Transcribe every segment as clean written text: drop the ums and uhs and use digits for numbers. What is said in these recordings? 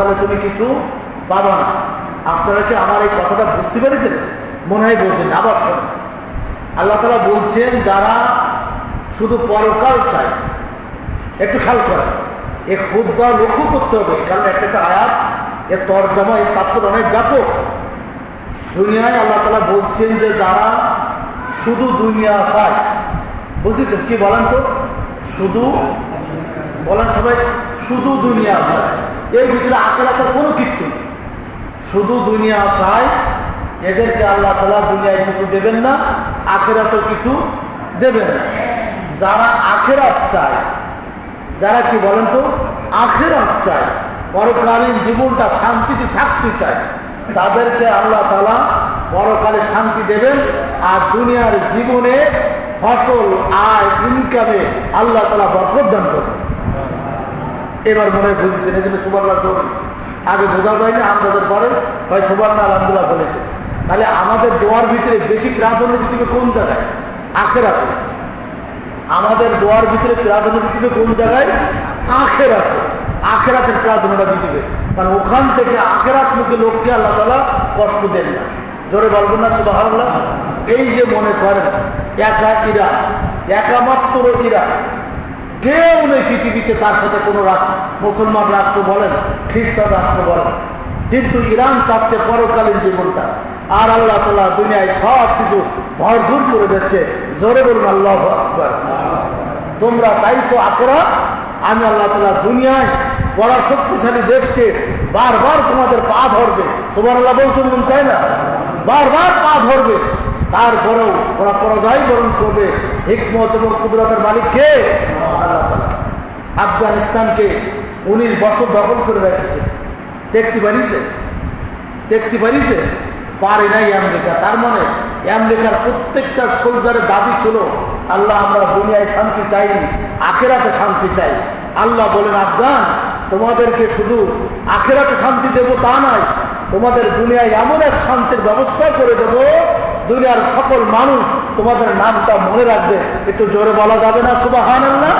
পরকালে তুমি কিছু পাবা না। আপনারা কি আমার এই কথাটা বুঝতে পেরেছেন? মনে হয় বোঝেন। আবার আল্লাহ তাআলা বলছেন যারা শুধু পরকাল চায়, একটু খেয়াল করেন, এ খুব বা লক্ষ্য করতে হবে, কারণ একটা আয়াত এর তরজমা এর তাৎপর্য অনেক ব্যাপক। দুনিয়ায় আল্লাহ তাআলা বলছেন যে যারা শুধু দুনিয়া চায়, বুঝতেছেন কি বলেন তো? শুধু বলেন সবাই, শুধু দুনিয়া চায়, এর ভিতরে আখিরাতের কোনো কিচ্ছু নেই। শুধু দুনিয়া চায়, এদেরকে আল্লাহ তাআলা দুনিয়ায় কিছু দেবেন না, আখিরাতেও কিছু দেবেন না। যারা আখিরাত চায়, যারা কি বলেন তো আখিরাত চায়, পরকালীন জীবনটা শান্তিতে থাকতে চায়, তাদেরকে আল্লাহ তাআলা পরকালে শান্তি দেবেন, আর দুনিয়ার জীবনে ফসল আয় ইনকামে আল্লাহ তাআলা বরকত দান করবেন। এবার মনে হয় বুঝেছেন, এই জন্য সুবহানাল্লাহ বলেছি। আগে বোঝা যায়নি, আমাদের পরে ভাই সুবহানাল্লাহ আলহামদুলিল্লাহ বলেছে। তাহলে আমাদের দোয়ার ভিতরে বেশি প্রাধান্য দিতে কোন জায়গায়? আখিরাতে। আমাদের দোয়ার ভিতরে প্রাধান্য দিতে কোন জায়গায়? আখিরাতে। আখিরাতের প্রাধান্যটা দিতে, কারণ ওখান থেকে আখিরাত মুখী লোককে আল্লাহ তাআলা কষ্ট দেন না। জোরে বলবেন না সুবহানাল্লাহ? এই যে মনে করেন একা ইরান, একামাত্র ইরান, কেউ নেই পৃথিবীতে তার সাথে কোনো রাষ্ট্র, মুসলমান রাষ্ট্র বলেন, খ্রিস্টান রাষ্ট্র বলেন, কিন্তু ইরান চাচ্ছে পরকালীন জীবনটা, আর আল্লাহ তাআলা দুনিয়ায় সব কিছু ভরপুর করে দিচ্ছে। জোরে বলুন আল্লাহু আকবার। তোমরা চাইছো আখিরাত, আমি আল্লাহ তাআলা দুনিয়ায় বড় শক্তিশালী দেশকে বারবার তোমাদের পা ধরবে। সুবহানাল্লাহ বলতে মন চায় না? বারবার পা ধরবে, তারপরেও ওরা পরাজয় বরণ করবে। হিকমত এবং কুদরতের মালিক কে? আল্লাহ তাআলা। আফগানিস্তানকে 19 বছর দখল করে রেখেছে, দেখতে পারিছে? দেখতে পারিছে? পারে নাই আমেরিকা। তার মানে আমেরিকার প্রত্যেকটা সোলজারের দাবি ছিল, আল্লাহ আমরা দুনিয়ায় শান্তি চাইনি, আখিরাতে শান্তি চাই। আল্লাহ বলেন, আফগান, তোমাদেরকে শুধু আখিরাতে শান্তি দেব তা নয়, তোমাদের দুনিয়ায় এমন এক শান্তির ব্যবস্থা করে দেব, দুনিয়ার সকল মানুষ তোমাদের নামটা মনে রাখবে। একটু জোরে বলা যাবে না সুবহানাল্লাহ?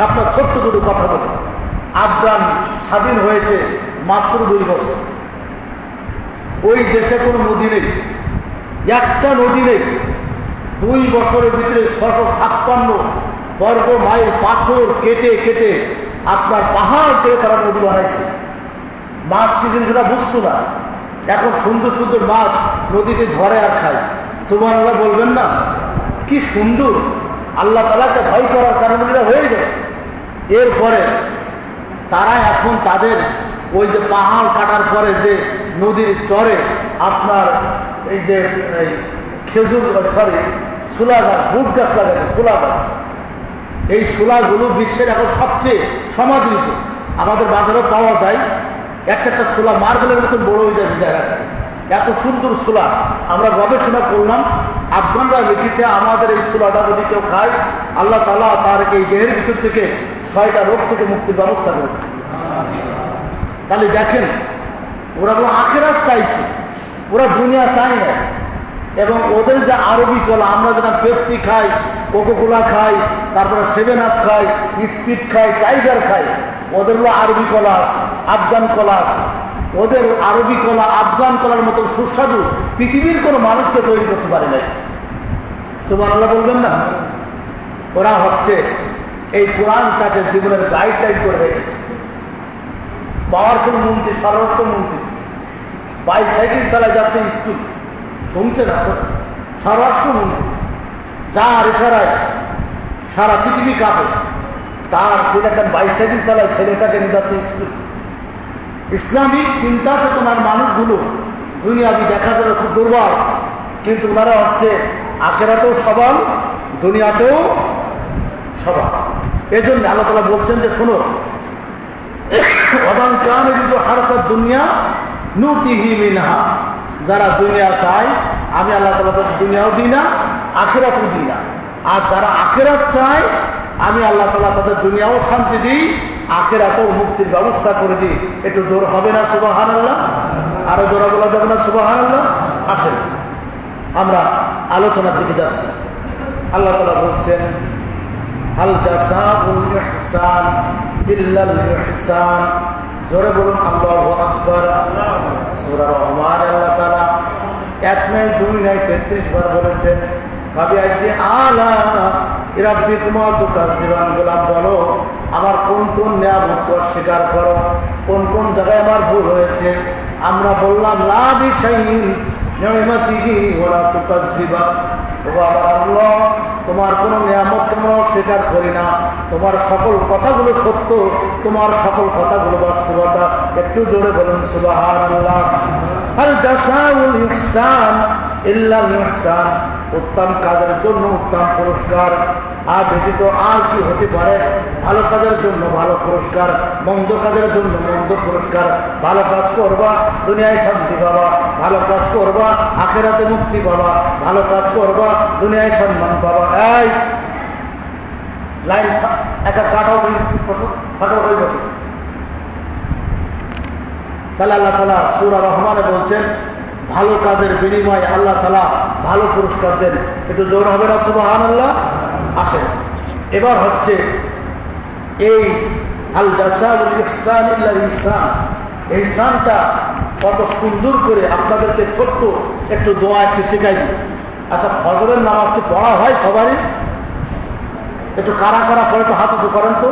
আপনার ছোট্ট দুটো কথা বলুন। আফগান স্বাধীন হয়েছে মাত্র 2 বছর। ওই দেশে কোনো নদী নেই, একটা নদী নেই। 2 বছরের ভিতরে 656 বর্গ মাইল পাথর কেটে কেটে আপনার পাহাড় কেটে তারা নদী বানাইছে। মাছ কি জিনিস সেটা বুঝতো না, এখন সুন্দর সুন্দর মাছ নদীতে ধরে আর খায়। সুবহানাল্লাহ বলবেন না? কি সুন্দর! আল্লাহ তাআলাকে ভয় করার কারণে এটা হয়ে গেছে। এরপরে তারা এখন তাদের ওই যে পাহাড় কাটার পরে যে নদীর চরে আপনার এই যে খেজুর সুলা গাছ, বুট গাছ লাগাচ্ছে, সুলা গাছ। এই সুলাগুলো বিশ্বের এখন সবচেয়ে সমাদৃত, আমাদের বাজারে পাওয়া যায়। একটা একটা সুলা মার্বেলের মতন বড় হয়ে যায় জায়গাটা, এত সুন্দর সুলা। আমরা গবেষণা করলাম, আফগানরা লিখেছে আমাদের এই সুলাটা যদি কেউ খায়, আল্লাহ তাআলা তার এই দেহের ভিতর থেকে 6টা রোগ থেকে মুক্তির ব্যবস্থা করবে। তাহলে দেখেন, ওরা কোনো আখিরাত চাইছে, ওরা দুনিয়া চায় না। এবং ওদের যে আরবি কলা, আমরা যেটা পেপসি খাই, কোকোকোলা খাই, তারপরে 7 আপ খাই, স্পিড খাই, টাইগার খাই, ওদেরও আরবি কলা আছে, আফগান কলা আছে। ওদের আরবি কলা আফগান কলার মতো সুস্বাদু পৃথিবীর কোনো মানুষকে তৈরি করতে পারে নাই। সুবহানাল্লাহ বলবেন না? ওরা হচ্ছে এই কোরআনটাকে জীবনের গাইডলাইন করে রেখেছে। পাওয়ারফুল মন্ত্রী, স্বরাষ্ট্র মন্ত্রী বাইসাইকেল চালায় যাচ্ছে স্কুল, শুনছেন আপনার? স্বরাষ্ট্রমন্ত্রী যার ইশারায় সারা পৃথিবী কাঁপে, তার একটা বাইসাইকেল চালায়, ছেলেটাকে নিয়ে যাচ্ছে স্কুল। ইসলামিক চিন্তা চেতনার মানুষগুলো দুনিয়াবি দেখা যাবে খুব দুর্বল, কিন্তু ওনারা হচ্ছে আখিরাতেও সবল, দুনিয়াতেও সবল। এজন্য আল্লাহ তাআলা বলছেন যে শোনো, ওয়ামান কানা ইউরিদু হারসাদ দুনিয়া নুতিহি মিনহা, যারা দুনিয়া চায় আমি আল্লাহ তাআলা তাদের দুনিয়াও দিই না, আখিরাতও দিই না। আর যারা আখিরাত চায় আমি আল্লাহ তাআলা তাদের দুনিয়াও শান্তি দিই, আখিরাতেও মুক্তির ব্যবস্থা করে দিই। একটু জোর হবে না সুবহানাল্লাহ? আরো জোরে বলা যাবে না সুবহানাল্লাহ? আসেন আমরা আলোচনার দিকে যাচ্ছি। আল্লাহ তাআলা বলছেন, হাল জাযাউল ইহসান ইল্লাল ইহসান, জোরে বলুন আল্লাহু আকবার। সূরা রহমান আল্লাহ তাআলা 1 নাই 2 নাই 33 বার বলেছেন, ভাবি আইজি আলা রাব্বিকুমা তুকাজ্জিবান। গোলাম বলো আমার কোন কোন নিয়ামত অস্বীকার করো, কোন কোন জায়গায় আমার ভুল হয়েছে। আমরা বললাম লা বিশাইইন নি'মাতিহি ওয়া তুকাজ্জিবা। ও আল্লাহ তোমার কোন নিয়ামত আমরা অস্বীকার করি না, তোমার সকল কথাগুলো সত্য, তোমার সকল কথাগুলো বাস্তবতা। একটু জোরে বলুন সুবহানাল্লাহ। হাল জাযাউল ইহসান ইল্লাল ইহসান। উত্তম কাজের জন্য উত্তম পুরস্কার, আর ব্যতীত আর কি হতে পারে? ভালো কাজের জন্য ভালো পুরস্কার, মন্দ কাজের জন্য মন্দ পুরস্কার। ভালো কাজ করবা দুনিয়ায় শান্তি পাবা, ভালো কাজ করবা আখিরাতে মুক্তি পাবা, ভালো কাজ করবা দুনিয়ায় সম্মান পাবা। এই লাইন একটা কাটাও বসো, কাটাও হয়ে বসো। তাহলে আল্লাহ তাআলা সূরা রহমানে বলছেন ভালো কাজের বিনিময়ে আল্লাহ তাআলা ভালো পুরস্কার দেন। একটু জোর হবে না সুবহানাল্লাহ? আসে এবার হচ্ছে এই আল জাযাউল ইহসান ইল্লাল ইহসান। ইহসানটা কত সুন্দর করে আপনাদেরকে ছোট্ট একটু দোয়া একটু শেখাই দিই। আচ্ছা, ফজরের নামাজ কি পড়া হয় সবারই? একটু কারা কারা পড়ে তো হাত উঁচু করেন তো।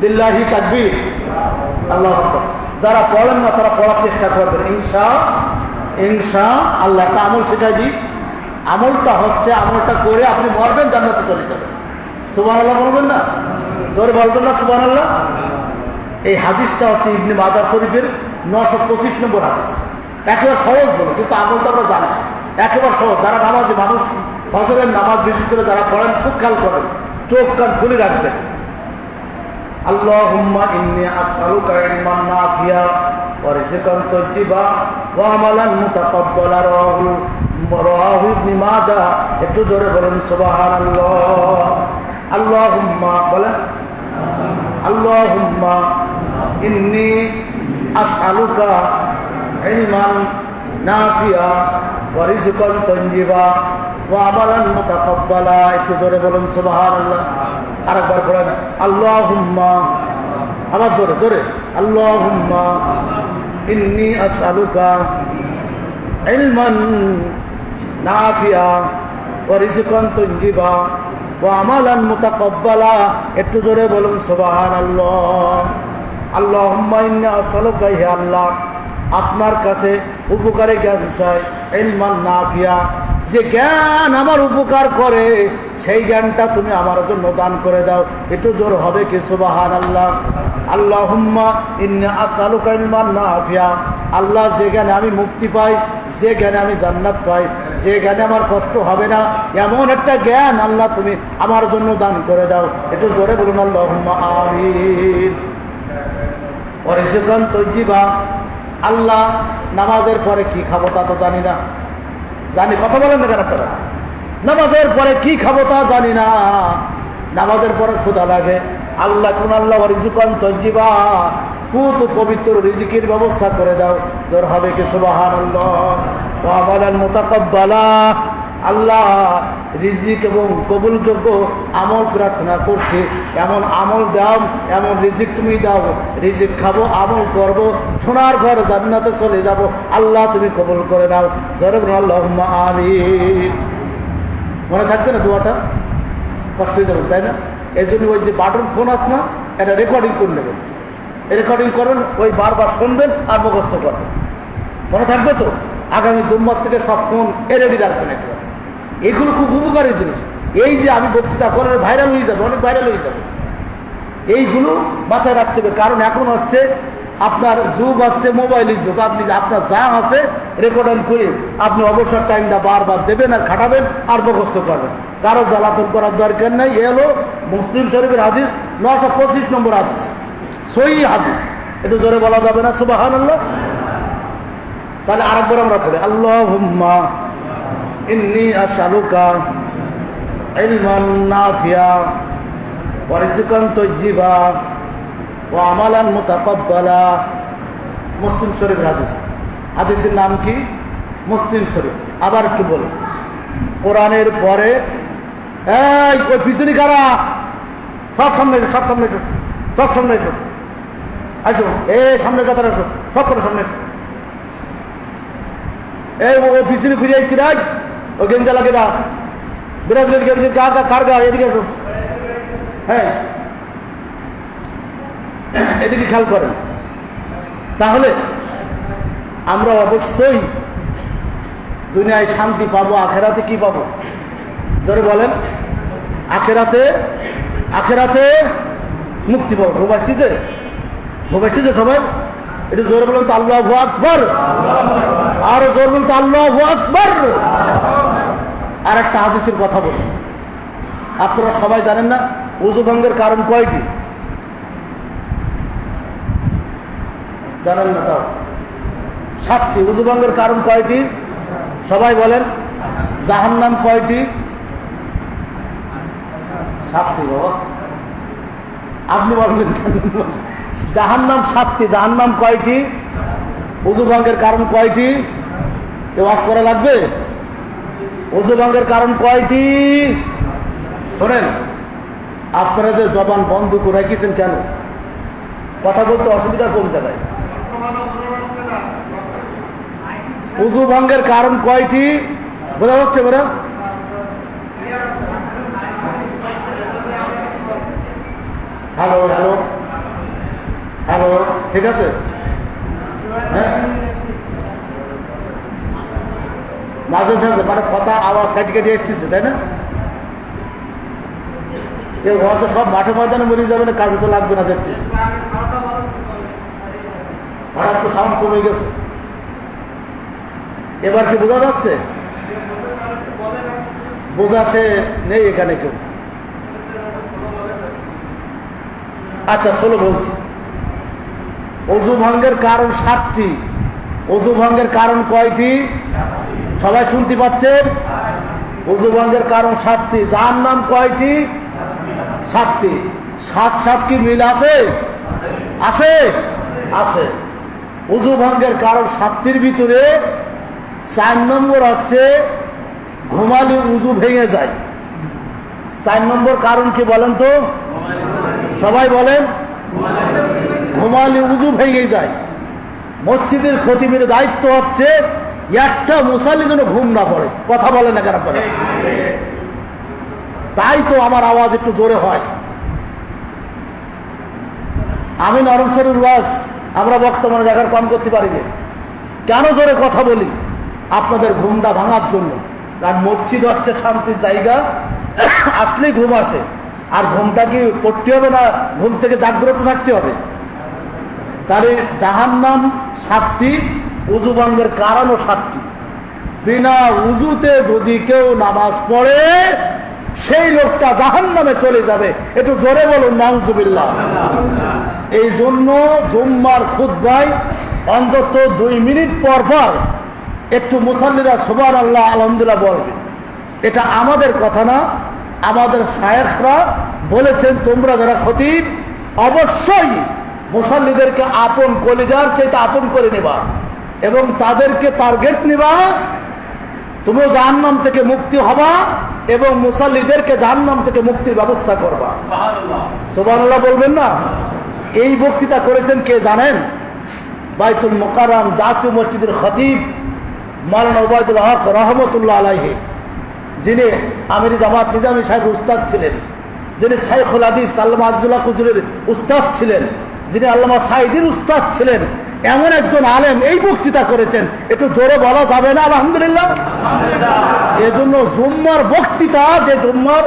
লিল্লাহি তাকবীর, আল্লাহু আকবার। যারা পড়েন না তারা পড়ার চেষ্টা করবেন ইনশা আল্লাহ। একটা আমল শেখাই দিই। আমলটা হচ্ছে, আমলটা করে আপনি মরবেন জান্নাতে চলে যাবেন। সুবহানাল্লাহ বলবেন না? জোরে বলবেন না সুবহানাল্লাহ? এই হাদিসটা হচ্ছে ইবনে মাজাহ শরীফের 925 নম্বর হাদিস। একেবারে সহজ বলো, কিন্তু আমলটা আমরা জানি একেবারে সহজ। যারা নামাজি মানুষ, ফজরের নামাজ বিশেষ করে যারা পড়েন খুব খেয়াল করেন, চোখ কান খুলে রাখবেন। আল্লাহুম্মা ইন্নী আসআলুকা ইলমান নাফিয়া ওয়া রিজকান তাইয়্যিবা ওয়া আমালান মুতাকাব্বালা। রাওয়াহু ইবনে মাজাহ। একটু জোরে বলেন সুবহানাল্লাহ। আল্লাহুম্মা বলেন, আল্লাহুম্মা ইন্নী আসআলুকা ইলমান নাফিয়া ওয়া রিজকান তাইয়্যিবা ওয়া আমালান মুতাকাব্বালা। একটু জোরে বলেন সুবহানাল্লাহ। আরেকবার বলেন আল্লাহুম্মা, আবার জোরে জোরে, আল্লাহুম্মা ইন্নী আসআলুকা ইলমান নাফিয়া ওয়া রিজকান তাইয়্যিবা ওয়া আমালান মুতাকাব্বালা। একটু জোরে বলুন সুবহানাল্লাহ। আল্লাহুম্মা ইন্নী আসআলুকা, হে আল্লাহ আপনার কাছে উপকারী জ্ঞান চাই, ইলমান নাফিয়া, যে জ্ঞান আমার উপকার করে সেই জ্ঞানটা তুমি আমার জন্য দান করে দাও। একটু জোর হবে কি সুবহানাল্লাহ। আল্লাহুম্মা ইন্নী আসআলুকা ইলমান নাফিয়া। আল্লাহ যে জ্ঞানে আমি মুক্তি পাই, যে জ্ঞানে আমি জান্নাত পাই, যে জ্ঞানে আমার কষ্ট হবে না, এমন একটা জ্ঞান আল্লাহ তুমি আমার জন্য দান করে দাও। একটু জোরে বলুন আল্লাহুম্মা আমিন। ওয়া রিজকান তাইয়্যিবা। আল্লাহ নামাজের পরে কি খাবো তা তো জানি না। জানি, কথা বলেন না কেন আপনারা? নামাজের পরে কি খাবো তা জানি না। নামাজের পরে ক্ষুধা লাগে। আল্লাহ কোন আল্লাহ রিজকান তাইয়্যিবা, খুব পবিত্র রিজিকের ব্যবস্থা করে দাও। জোর হবে কি সুবহানাল্লাহ। ওয়া আমালান মুতাকাব্বালা। আল্লাহ রিজিক এবং কবুলযোগ্য আমল প্রার্থনা করছি, এমন আমল দাও, এমন রিজিক তুমি দাও। রিজিক খাবো, আমল করব, সোনার ঘর জান্নাতে চলে যাব। আল্লাহ তুমি কবুল করে নাও। জোরে বলুন আল্লাহুম্মা আমিন। মনে থাকবে না দোয়াটা? কষ্ট হয়ে যাবে, তাই না? এই জন্য ওই যে বাটন ফোন আছে না, এটা রেকর্ডিং করে নেবেন। রেকর্ডিং করেন, ওই বারবার শুনবেন আর মুখস্থ করবেন। মনে থাকবে তো? আগামী জুম্মার থেকে সব ফোন রেডি রাখবেন একেবারে। এগুলো খুব উপকারী জিনিস। এই যে আমি বক্তৃতা করেন, ভাইরাল হয়ে যাবে, অনেক ভাইরাল হয়ে যাবে। এইগুলো বাঁচায় রাখতে হবে, কারণ এখন হচ্ছে আপনার যুগ হচ্ছে মোবাইলের যুগ। আপনি আপনার যা আছে রেকর্ডিং করে আপনি অবসর টাইমটা বারবার দেবেন আর খাটাবেন আর মুখস্থ করবেন। কারো জ্বালাতন করার দরকার নেই। এ হলো মুসলিম শরীফের হাদিস, 925 নম্বর হাদিস, সহিহ হাদিস। একটু জোরে বলা যাবে না সুবহানাল্লাহ? তাহলে আরেকবার আমরা পড়ি আল্লাহুম্মা ইন্নী আসআলুকা ইলমান নাফিয়া ওয়া রিজকান তাইয়্যিবা ওয়া আমালান মুতাকাব্বালা। মুসলিম শরীফের হাদিস। হাদিসের নাম কি? মুসলিম শরীফ। আবার একটু বলি, কোরআনের পরে এই ওই পিছনে কারা? সব সামনে এসো, সব সামনে এসো, সব সামনে এসো। আসো সামনের কাতার আসো, সব করে সামনে এসো। ও পিছনে ফিরে আসছি রাজ, ও গেঞ্জা লাগে না, ব্রাজিলের গেঞ্জি কার গা, এদিকে আসো। হ্যাঁ, এদিকে খেয়াল করেন। তাহলে আমরা অবশ্যই দুনিয়ায় শান্তি পাবো, আখেরাতে কি পাবো? জোরে বলেন। আখেরাতে মুক্তি পাবো। ঘুমাইতেছে সবাই? একটু জোরে বলেন তো আল্লাহু আকবার। আরো জোরে বলেন তো আল্লাহু আকবার। আর একটা হাদিসের কথা বলি, আপনারা সবাই জানেন না ওযু ভঙ্গের কারণ কয়টি? জানেন না? তাও 7টি। ওযু ভঙ্গের কারণ কয়টি? সবাই বলেন। জাহান্নাম কয়টি? 7টি। বাবা আপনি বলবেন কেন? জাহান্নাম 7টি। জাহান্নাম কয়টি? ওযু ভঙ্গের কারণ কয়টি? এ ওয়াজ করা লাগবে? ওযু ভঙ্গের কারণ কয়টি? শোনেন, আপনারা যে জবান বন্ধ করে রেখেছেন কেন? কথা বলতে অসুবিধা কোন জায়গায়? ওযু ভঙ্গের কারণ কয়টি? বোঝা যাচ্ছে বেরা? হ্যালো হ্যালো হ্যালো, ঠিক আছে? হ্যাঁ, মাঝে সাঝে মানে কথা আওয়াজ কাটি কাটি এসতেছে, তাই না? এর হয়তো সব মাঠে ময়দানে মরে যাবে না, কাজে তো লাগবে না দেখতেছি। হঠাৎ তো সাউন্ড কমে গেছে। এবার কি বোঝা যাচ্ছে? বোঝাতে নেই এখানে কেউ। আচ্ছা, 16 বলছি। ওযু ভঙ্গের কারণ 7টি। ওযু ভঙ্গের কারণ কয়টি? সবাই শুনতে পাচ্ছেন? ওযু ভঙ্গের কারণ 7টি। জাহান্নাম কয়টি? 7টি। 7 কি মিল আছে? আছে। ওযু ভঙ্গের কারণ 7টির ভিতরে 4 নম্বর হচ্ছে ঘুমালে উযু ভেঙে যায়। 4 নম্বর কারণ কি বলেন তো? সবাই বলেন। ঘুমালে উযু ভেঙে যায়। মসজিদের খতিবের দায়িত্ব হচ্ছে একটা মুসাল্লি যেন ঘুম না পড়ে। কথা বলে না খারাপ করে? তাই তো আমার আওয়াজ একটু জোরে হয়। আমি নরম শরীর ওয়াজ, আমরা বর্তমানে দেখার কম করতে পারি না। কেন জোরে কথা বলি? আপনাদের ঘুমটা ভাঙার জন্য। কারণ মসজিদ হচ্ছে শান্তির জায়গা, আসলেই ঘুম আসে। আর ঘুমটা কি করতে হবে না ঘুম থেকে জাগ্রত থাকতে হবে? তাহলে জাহান্নাম 7টি, ওযু ভঙ্গের কারণও 7টি। বিনা উযুতে যদি কেউ নামাজ পড়ে সেই লোকটা জাহান্নামে চলে যাবে। একটু জোরে বলুন নাউযুবিল্লাহ। এই জন্য জুম্মার খুতবায় অন্তত 2 মিনিট পর পর একটু মুসাল্লিরা সুবহানাল্লাহ আলহামদুলিল্লাহ বলবে। এটা আমাদের কথা না, আমাদের শায়েখরা বলেছেন তোমরা যারা খতিব অবশ্যই মুসাল্লিদেরকে আপন কলিজার চাইতে আপন করে নেবা এবং তাদেরকে টার্গেট নেবা। তুমিও জাহান্নাম থেকে মুক্তি হবা এবং মুসাল্লিদেরকে জাহান্নাম থেকে মুক্তির ব্যবস্থা করবা। সুবহানাল্লাহ বলবেন না? এই বক্তৃতা করেছেন কে জানেন? বাইতুল মুকাররম জাতীয় মসজিদের খতিব মাওলানা ওবায়দুল হক রহমতুল্লাহ আলাইহি, যিনি আমির জামাত নিজামী সাহেব উস্তাদ ছিলেন, যিনি শাইখুল হাদিস আল্লামা আজিজুল্লাহ কুজুরের উস্তাদ ছিলেন, যিনি আল্লামা সাঈদীর উস্তাদ ছিলেন, এমন একজন আলেম এই বক্তৃতা করেছেন। একটু জোরে বলা যাবে না আলহামদুলিল্লাহ? এজন্য জুম্মার বক্তৃতা, যে জুম্মার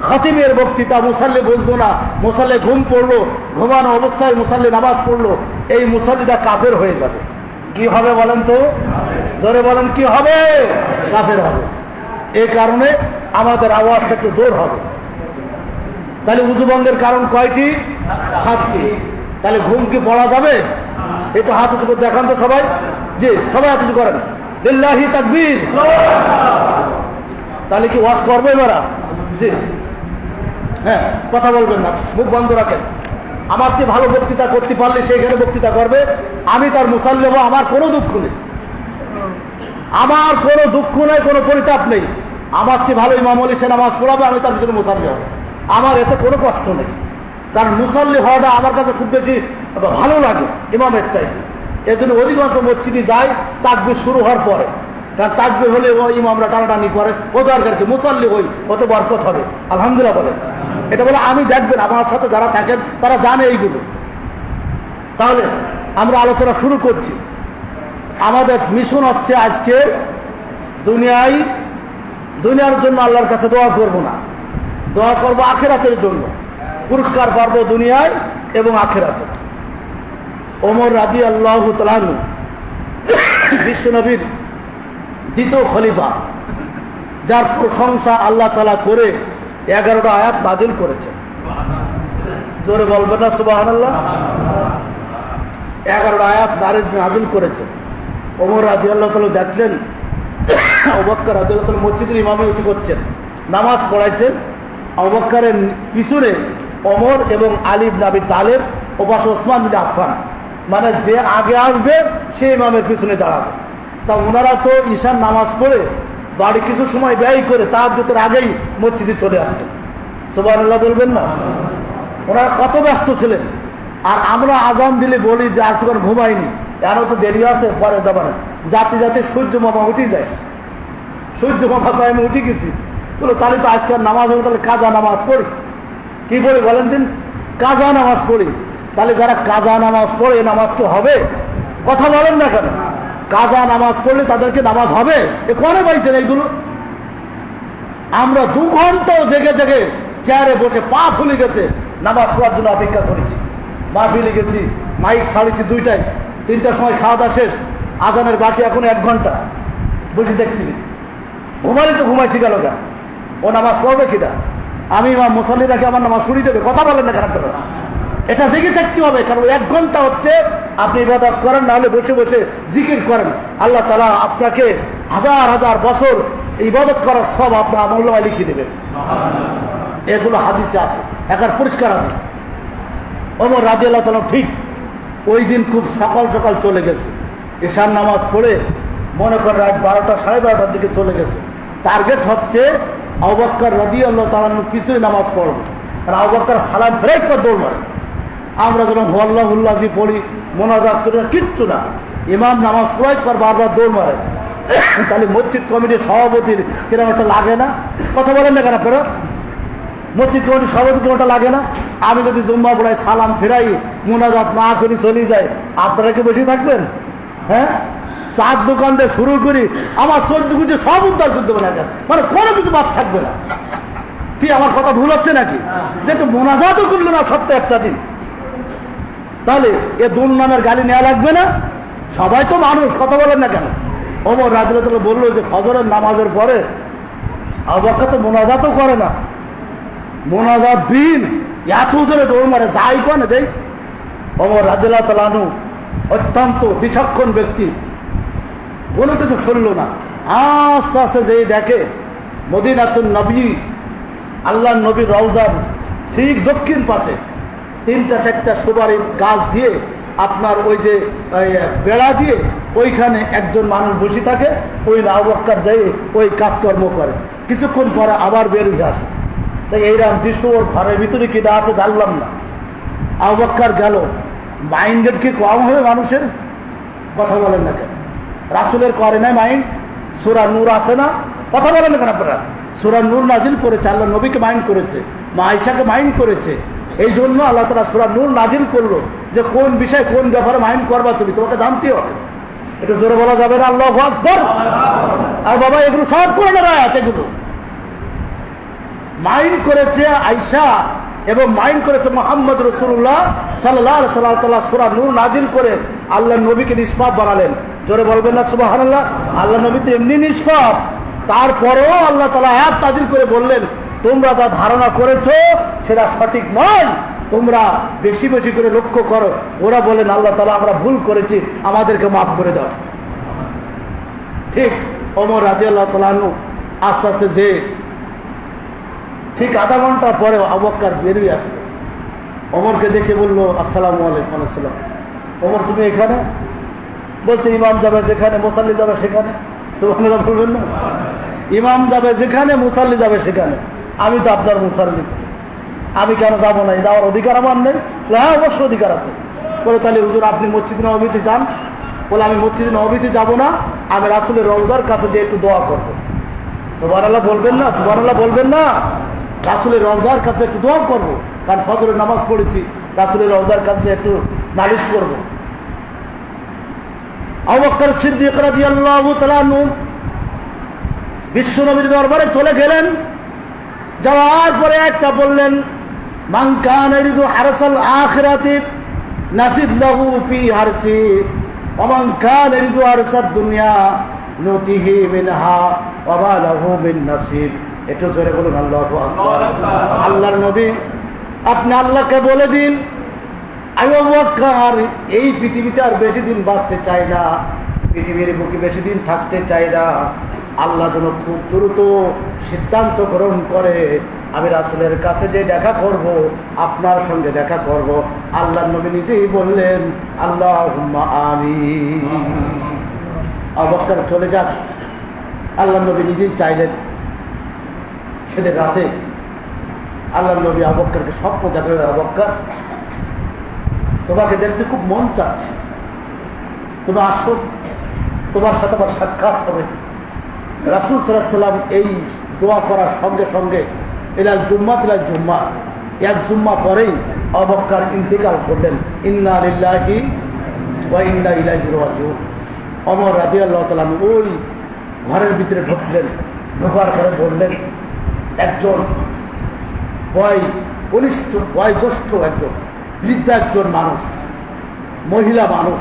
খতিবের বক্তৃতা মুসাল্লি বুঝবো না, মুসাল্লি ঘুম পড়লো, ঘুমানো অবস্থায় মুসাল্লি নামাজ পড়লো, এই মুসাল্লিটা কাফের হয়ে যাবে। কি হবে বলেন তো? জোরে বলেন, কি হবে? কাফের হবে। এই কারণে আমাদের আওয়াজটা একটু জোর হবে। তাহলে উযু ভঙ্গের কারণ কয়টি? 7টি। তাহলে ঘুম কি পড়া যাবে? একটু হাত উঁচু করে দেখান তো সবাই। জি, সবাই হাত উঁচু করেন। লিল্লাহি তাকবীর। তাহলে কি ওয়াজ করবো এবার? জি হ্যাঁ, কথা বলবেন না, মুখ বন্ধ রাখেন। আমার চেয়ে ভালো বক্তৃতা করতে পারলে সেইখানে বক্তৃতা করবে। আমি তার মুসাল্লি হবো, আমার কোনো দুঃখ নেই, আমার কোনো দুঃখ নেই, কোনো পরিতাপ নেই। আমার চেয়ে ভালো ইমাম আলী সে নামাজ পড়াবে, আমি তার পিছনে মুসাল্লি হবো, আমার এতে কোনো কষ্ট নেই। কারণ মুসল্লি হওয়াটা আমার কাছে খুব বেশি ভালো লাগে ইমামের চাইতে। এর জন্য অধিকাংশ মসজিদে যায় তাকবীর শুরু হওয়ার পরে, কারণ তাকবীর হলে ও ইমামরা টানাটানি করে, ও দরকার কি মুসল্লি হই, ওতে বরকত হবে। আলহামদুলিল্লাহ বলেন। এটা বলে আমি দেখবেন আমার সাথে যারা থাকেন তারা জানে এইগুলো। তাহলে আমরা আলোচনা শুরু করছি। আমাদের মিশন হচ্ছে আজকে দুনিয়ার জন্য আল্লাহর কাছে দোয়া করব না, দোয়া করব আখিরাতের জন্য। পুরস্কার পাবো দুনিয়ায় এবং আখিরাতে। ওমর রাদিয়াল্লাহু তাআলা আনহু বিশ্বনবীর দ্বিতীয় খলিফা, যার প্রশংসা আল্লাহ তাআলা করে 11টা আয়াত নাযিল করেছেন। জোরে বলবেন না সুবহানাল্লাহ? 11টা আয়াত নাযিল করেছেন। ওমর রাদিয়াল্লাহু তাআলা দেখলেন আবু বকর রাদিয়াল্লাহু তাআলা মসজিদের ইমামতি করছেন, নামাজ পড়াইছেন। আবু বকরের পিছনে ওমর এবং আলী ইবনে আবি তালেব ও পাশে ওসমান বিন আফফান, মানে যে আগে আসবে সে ইমামের পিছনে দাঁড়াবে। তা ওনারা তো ঈশার নামাজ পড়ে বাড়ি কিছু সময় ব্যয় করে তাহাজ্জুদের আগেই মসজিদে চলে আসছেন। সুবহানাল্লাহ বলবেন না? ওনারা কত ব্যস্ত ছিলেন। আর আমরা আজান দিলে বলি যে আর একটু ঘুমাইনি, এরও তো দেরি আছে, পরে যাবার যাতে যাতে সূর্য মামা উঠে যায়। সূর্য মামা তো আমি উঠে গেছি বলো, তাহলে তো আজকের নামাজ হবে, তাহলে কাজা নামাজ পড়ি। কি পড়ি বলেন দিন? কাজা নামাজ পড়ি। তাহলে যারা কাজা নামাজ পড়ে নামাজ কি হবে? কথা বলেন না কেন? কাজা নামাজ পড়লে তাদেরকে নামাজ হবে? এ করে পাইছেন এইগুলো? আমরা 2 ঘন্টাও জেগে জেগে চেয়ারে বসে পা ফুলে গেছে নামাজ পড়ার জন্য অপেক্ষা করেছি। মাহফিলে গেছি, মাইক ছাড়িয়েছি 2টায়, 3টার সময় খাওয়া দাওয়া শেষ, আজানের বাকি এখন 1 ঘন্টা বসে দেখছি। ঘুমালি তো ঘুমাইছি গেল গা, ও নামাজ পড়বে কিনা? আমি ইমাম মুসল্লিরাকে আমার নামাজ পড়িয়ে দেবে? কথা বলেন না কেন? এটা জেগে থাকতে হবে, কারণ 1 ঘন্টা হচ্ছে আপনি ইবাদত করেন, না হলে বসে বসে জিকির করেন। আল্লাহ তাআলা আপনাকে হাজার হাজার বছর ইবাদত করার সব আপনার আমলনামায় লিখে দেবেন। এগুলো হাদিসে আছে, একার পরিষ্কার হাদিস। ওমর রাদিয়াল্লাহু তাআলা ঠিক ওই দিন খুব সকাল সকাল চলে গেছে, ঈশার নামাজ পড়ে মনে করেন রাত 12টা 12:30টার দিকে চলে গেছে। টার্গেট হচ্ছে আবু বকর রাদিয়াল্লাহু তাআলা পিছনে নামাজ পড়বে, আর আবু বকর সালাম ফেরাই করে দৌড় মারে। আমরা যখন হুল্লাজি পড়ি, মোনাজাত করি, কিচ্ছু না, ইমাম নামাজ পড়াই পর বারবার দৌড় মারে। তাহলে মসজিদ কমিটির সভাপতির কিরকম একটা লাগে না? কথা বলেন না কেন আপনারা? মসজিদ কমিটির সভাপতি কিরকম একটা লাগে না? আমি যদি জুম্মা পড়াই, সালাম ফেরাই, মোনাজাত না করি চলে যাই, আপনারা কি বসে থাকবেন? হ্যাঁ, চার দোকান দিয়ে শুরু করি, আমার 14 কোটি সব উদ্ধার করতে হবে না, মানে কোনো কিছু বাদ থাকবে না। কি আমার কথা ভুল হচ্ছে নাকি? যেহেতু মোনাজাতও করলো না সপ্তাহে একটা দিন, তাহলে এ দুর্নামের গালি নেওয়া লাগবে না? সবাই তো মানুষ, কথা বলেন না কেন? ওমর রাদিয়াল্লাহু তাআলা বললো যে ফজরের নামাজের পরে আবু বকর তো মোনাজাতও করে না, মোনাজাত বিন এত জোরে দৌড় মারে, যাই কোনে দেই। ওমর রাদিয়াল্লাহু তাআলা আনহু অত্যন্ত বিচক্ষণ ব্যক্তি, কোনো কিছু শুনল না। আস্তে আস্তে যেই দেখে মদিনাতুন নবী, আল্লাহ নবীর রওজার ঠিক দক্ষিণ পাশে 3টা-4টা সুপারির গাছ দিয়ে আপনার ওই যে বেড়া দিয়ে ওইখানে একজন মানুষ বসে থাকে, ওই আবু বকর যাই ওই কাজকর্ম করে, কিছুক্ষণ পরে আবার বের হয়ে আসে। তাই এইরকম দৃশ্য ওর ঘরের ভিতরে কিনা আছে জানলাম না। আবু বকর গেল, মাইন্ডেড কি কম হবে মানুষের? কথা বলেন না কেন? রাসূলের করে নাই মাইন্ড? সূরা নূর আছে না? কথা বলেন না কেন আপনারা? সূরা নূর নাজিল করেছে, আল্লাহ নবীকে মাইন্ড করেছে, মা আয়েশাকে মাইন্ড করেছে। এই জন্য আল্লাহ তাআলা সূরা নূর নাজিল করলো যে কোন বিষয় কোন ব্যাপারে মাইন্ড করবা তুমি, তোমাকে জানতে হবে। এটা জোরে বলা যাবে না? আল্লাহু আকবার। আর বাবা এগুলো সব কোরআনের আয়াত, এগুলো মাইন্ড করেছে আয়েশা এবং মাইন্ড করেছে মুহাম্মদ রাসূলুল্লাহ সাল্লাল্লাহু আলাইহি ওয়াসাল্লাম। সূরা নূর নাজিল করে আল্লাহ নবীকে নিষ্পাপ বানালেন। জোরে বলবেন না সুবহানাল্লাহ? আল্লাহ নবী তো এমনি নিষ্পাপ, তারপরেও আল্লাহ তাআলা আয়াত নাজিল করে বললেন তোমরা যা ধারণা করেছো সেটা সঠিক নয়, তোমরা বেশি বেশি করে লক্ষ্য করো। ওরা বলেন আল্লাহ তাআলা আমরা ভুল করেছি, আমাদেরকে মাফ করে দাও। ঠিক ওমর রাদিয়াল্লাহু তাআলা আনহু আস্তে আস্তে যে ঠিক আধা ঘন্টা পরে আবু বকর বেরিয়ে আসলো, ওমরকে দেখে বললো আসসালামু আলাইকুম। আসসালাম। ওমর তুমি এখানে? বলছে ইমাম যাবে যেখানে মুসাল্লি যাবে সেখানে। সুবহানাল্লাহ বলবেন না? ইমাম যাবে যেখানে মুসাল্লি যাবে সেখানে, আমি তো আপনার মুসাল্লি। আমি কেন যাবো না? যাওয়ার অধিকার আমার নেই? হ্যাঁ, অবশ্যই অধিকার আছে। বলে তাহলে হুজুর আপনি মসজিদ নববীতে যান। বলে আমি মসজিদ নববীতে যাব না, আমি রাসূলের রওজার কাছে যে একটু দোয়া করবো। সুবহানাল্লাহ বলবেন না? সুবহানাল্লাহ বলবেন না? রাসূলের রওজার কাছে একটু দোয়া করবো, কারণ ফজরের নামাজ পড়েছি, রাসূলের রওজার কাছে একটু নালিশ করবো। আবু বকর সিদ্দিক রাদিয়াল্লাহু তাআলা আনহু বিশ্বনবীর দরবারে চলে গেলেন। যাওয়ার পরে একটা বললেন, মান কানা ইরিদু হারসাল আখিরাতি নাজিদ লাহু ফি হারসি ওয়া মান কানা ইরিদু হারসাদ দুনিয়া নুতিহি মিনহা ওয়া মা লাহু মিন নাসিব। একটু জোরে বলুন আল্লাহু আকবার। আল্লাহর নবী, আপনি আল্লাহকে বলে দিন, আমি আবু বকর এই পৃথিবীতে আর বেশি দিন বাঁচতে চাই না, পৃথিবীর বুকে বেশি দিন থাকতে চাই না। আল্লাহ যেন খুব দ্রুত সিদ্ধান্ত গ্রহণ করে আমি রাসূলের কাছে যে দেখা করব, আপনার সঙ্গে দেখা করব। আল্লাহর নবী নিজেই বললেন, আল্লাহুম্মা আমিন। আবু বকর চলে যাক, আল্লাহর নবী নিজেই চাইলেন। সেদিন রাতে আল্লাহর নবী আবু বকরকে স্বপ্ন দেখালেন, আবু বকর তোমাকে দেখতে খুব মন চাচ্ছে, তুমি আসো, তোমার সাথে আমার সাক্ষাৎ হবে। রাসূল সাল্লাল্লাহু আলাইহি ওয়াসাল্লাম এই দোয়া করার সঙ্গে সঙ্গে ইলাল জুম্মা ইলাল জুম্মা, এক জুম্মা পরেই আবু বকর ইন্তেকাল করলেন। ইন্না লিল্লাহি ওয়া ইন্না ইলাইহি রাজিউন। ওমর রাদিয়াল্লাহু তাআলা ওই ঘরের ভিতরে ঢুকলেন, ঢোকার পরে বললেন, একজন বয়োজ্যেষ্ঠ একজন বৃদ্ধা একজন মানুষ, মহিলা মানুষ,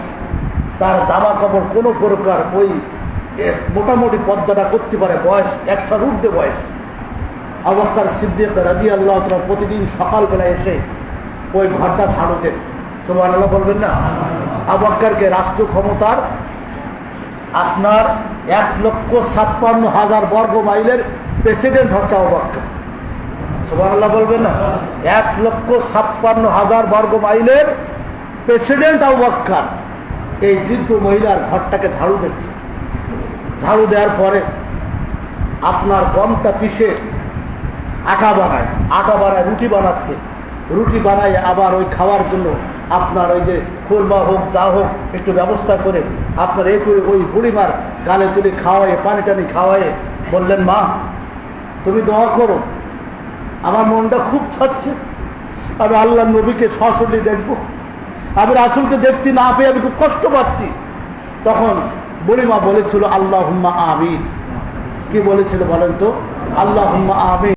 তার জামা কাপড় কোনো প্রকার ওই মোটামুটি পর্দাটা করতে পারে, বয়স 100 ঊর্ধ্বে বয়স। আবু বকর সিদ্দিক রাদিয়াল্লাহু তাআলা প্রতিদিন সকালবেলা এসে ওই ঘরটা ছাড়তেন। সুবহানাল্লাহ বলবেন না? আবু বকরকে রাষ্ট্র ক্ষমতার আপনার 1,56,000 বর্গ মাইলের প্রেসিডেন্ট হচ্ছে আবু বকর। সুবহানাল্লাহ বলবেন না? 1,56,000 বর্গ মাইলের প্রেসিডেন্ট আবু বকর এই বৃদ্ধ মহিলার ঘরটাকে ঝাড়ু দিচ্ছে। ঝাড়ু দেওয়ার পরে আপনার গমটা পিষে আটা বানায় রুটি বানাচ্ছে। রুটি বানায় আবার ওই খাওয়ার জন্য আপনার ওই যে খুরমা হোক যা হোক একটু ব্যবস্থা করে আপনার এই করে ওই বুড়িমার গালে তুলে খাওয়ায়ে, পানি টানি খাওয়ায়ে বললেন, মা তুমি দোয়া করো, আমার মনটা খুব চাচ্ছে আমি আল্লাহর নবীকে সরাসরি দেখবো, আমি রাসূলকে দেখতে না পেয়ে আমি খুব কষ্ট পাচ্ছি। তখন বুড়িমা বলেছিল, আল্লাহুম্মা আমিন। কি বলেছিল বলেন তো? আল্লাহুম্মা আমিন।